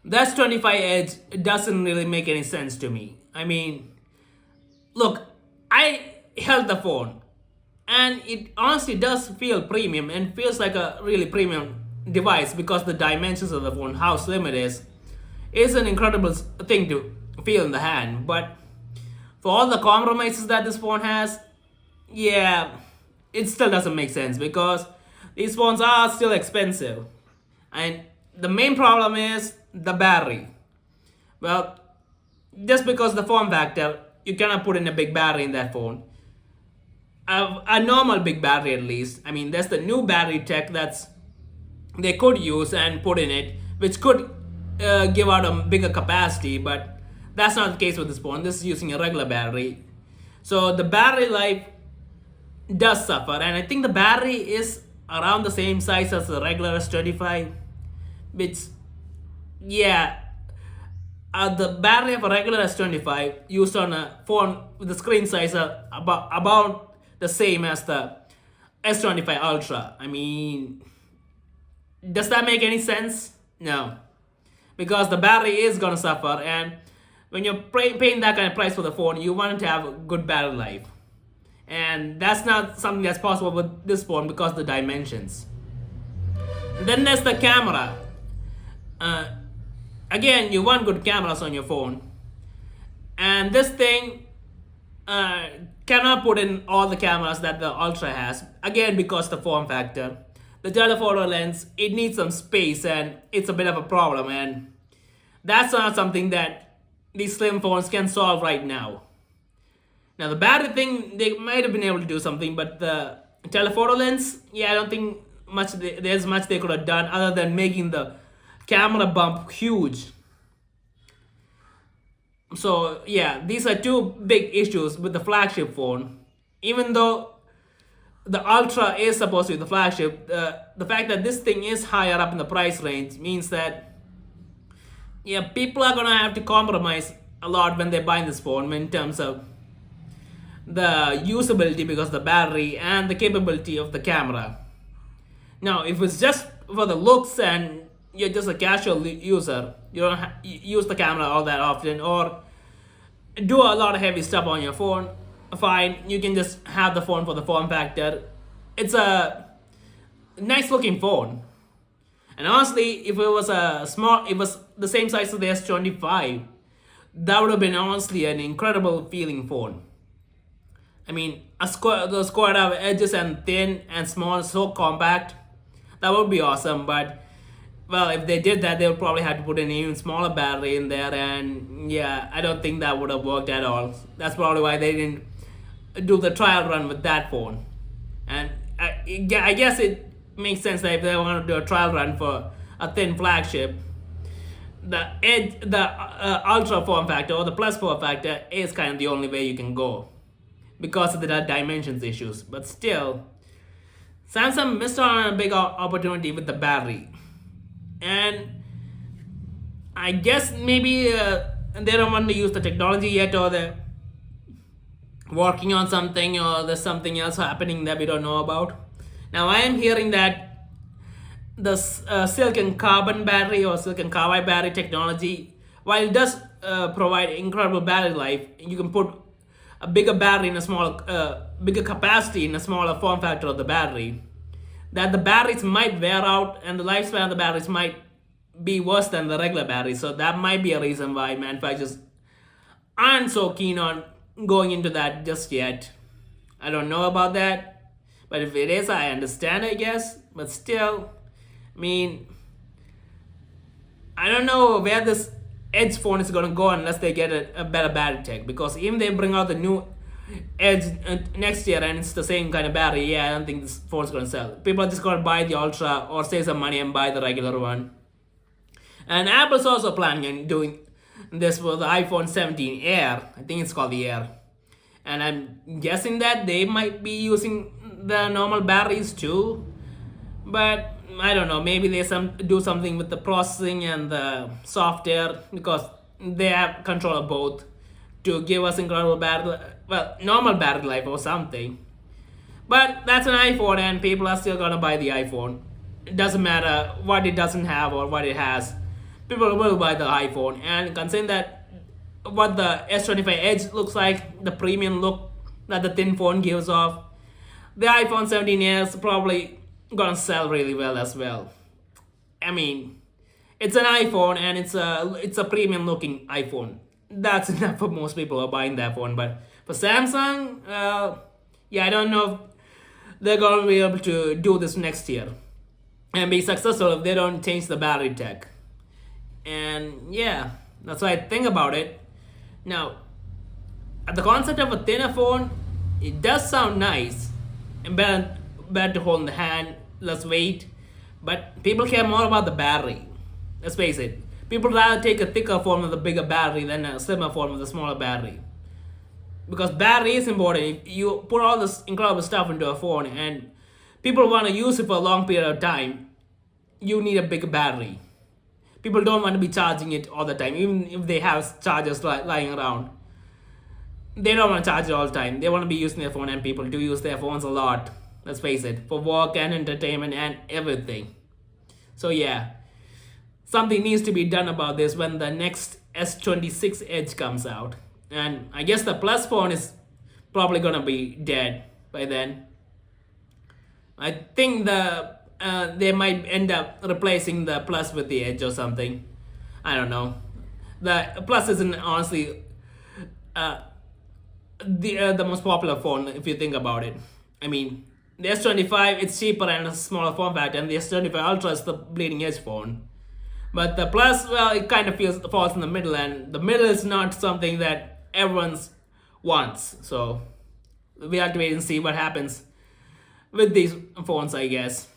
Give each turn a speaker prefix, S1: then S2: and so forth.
S1: The S25 Edge doesn't really make any sense to me. I mean, look, I held the phone and it honestly does feel premium and feels like a really premium device because the dimensions of the phone, how slim it is an incredible thing to feel in the hand. But for all the compromises that this phone has, yeah, it still doesn't make sense because these phones are still expensive. And the main problem is the battery. Well, just because the form factor, you cannot put in a big battery in that phone. A normal big battery at least. I mean, there's the new battery tech that's they could use and put in it, which could give out a bigger capacity, but that's not the case with this phone. This is using a regular battery. So the battery life does suffer, and I think the battery is around the same size as the regular S25, which, yeah, the battery of a regular S25 used on a phone with the screen size about the same as the S25 Ultra. I mean, does that make any sense? No, because the battery is gonna suffer, and when you're paying that kind of price for the phone, you want it to have a good battery life, and that's not something that's possible with this phone because of the dimensions. And then there's the camera. Again, you want good cameras on your phone, and this thing cannot put in all the cameras that the Ultra has. Again, because the form factor, the telephoto lens, it needs some space, and it's a bit of a problem. And that's not something that these slim phones can solve right now. Now, the battery thing, they might have been able to do something, but the telephoto lens, yeah, I don't think there's much they could have done other than making the camera bump huge. So yeah, these are two big issues with the flagship phone. Even though the Ultra is supposed to be the flagship, the fact that this thing is higher up in the price range means that, yeah, people are gonna have to compromise a lot when they buy this phone in terms of the usability because of the battery and the capability of the camera. Now, if it's just for the looks and you're just a casual user, you don't use the camera all that often or do a lot of heavy stuff on your phone, fine, you can just have the phone for the form factor. It's a nice looking phone. And honestly, if it was it was the same size as the S25, that would have been honestly an incredible feeling phone. I mean, those squared up edges and thin and small, so compact, that would be awesome. But well, if they did that, they would probably have to put an even smaller battery in there, and yeah, I don't think that would have worked at all. That's probably why they didn't do the trial run with that phone. And I guess it makes sense that if they want to do a trial run for a thin flagship, the Ultra form factor or the Plus form factor is kind of the only way you can go because of the dimensions issues. But still, Samsung missed out on a big opportunity with the battery. And I guess maybe they don't want to use the technology yet, or they're working on something, or there's something else happening that we don't know about. Now, I am hearing that the silicon carbon battery or silicon carbide battery technology, while it does provide incredible battery life, you can put a bigger battery in a smaller, bigger capacity in a smaller form factor of the battery, that the batteries might wear out and the lifespan of the batteries might be worse than the regular batteries. So that might be a reason why manufacturers aren't so keen on going into that just yet. I don't know about that, but if it is, I understand, I guess. But still, I mean, I don't know where this Edge phone is going to go unless they get a better battery tech, because even they bring out the new Edge next year and it's the same kind of battery, yeah, I don't think this phone's gonna sell. People are just gonna buy the Ultra or save some money and buy the regular one. And Apple's also planning on doing this for the iPhone 17 Air. I think it's called the Air. And I'm guessing that they might be using the normal batteries too. But I don't know, maybe they do something with the processing and the software, because they have control of both to give us incredible normal battery life or something. But that's an iPhone and people are still gonna buy the iPhone. It doesn't matter what it doesn't have or what it has, people will buy the iPhone. And considering that what the S25 Edge looks like, the premium look that the thin phone gives off, the iPhone 17 is probably gonna sell really well as well. I mean, it's an iPhone and it's a premium looking iPhone. That's enough for most people who are buying that phone. But for Samsung, yeah, I don't know if they're gonna be able to do this next year and be successful if they don't change the battery tech. And yeah, that's what I think about it. Now, the concept of a thinner phone, it does sound nice and better to hold in the hand, less weight, but people care more about the battery. Let's face it. People rather take a thicker phone with a bigger battery than a slimmer phone with a smaller battery. Because battery is important. If you put all this incredible stuff into a phone and people want to use it for a long period of time, you need a bigger battery. People don't want to be charging it all the time, even if they have chargers lying around. They don't want to charge it all the time. They want to be using their phone, and people do use their phones a lot. Let's face it, for work and entertainment and everything. So yeah, something needs to be done about this when the next S26 Edge comes out. And I guess the Plus phone is probably gonna be dead by then. I think they might end up replacing the Plus with the Edge or something. I don't know. The Plus isn't honestly the most popular phone if you think about it. I mean, the S25, it's cheaper and a smaller form factor, and the S25 Ultra is the bleeding edge phone. But the Plus, well, it kind of falls in the middle, and the middle is not something that everyone wants. So we have to wait and see what happens with these phones, I guess.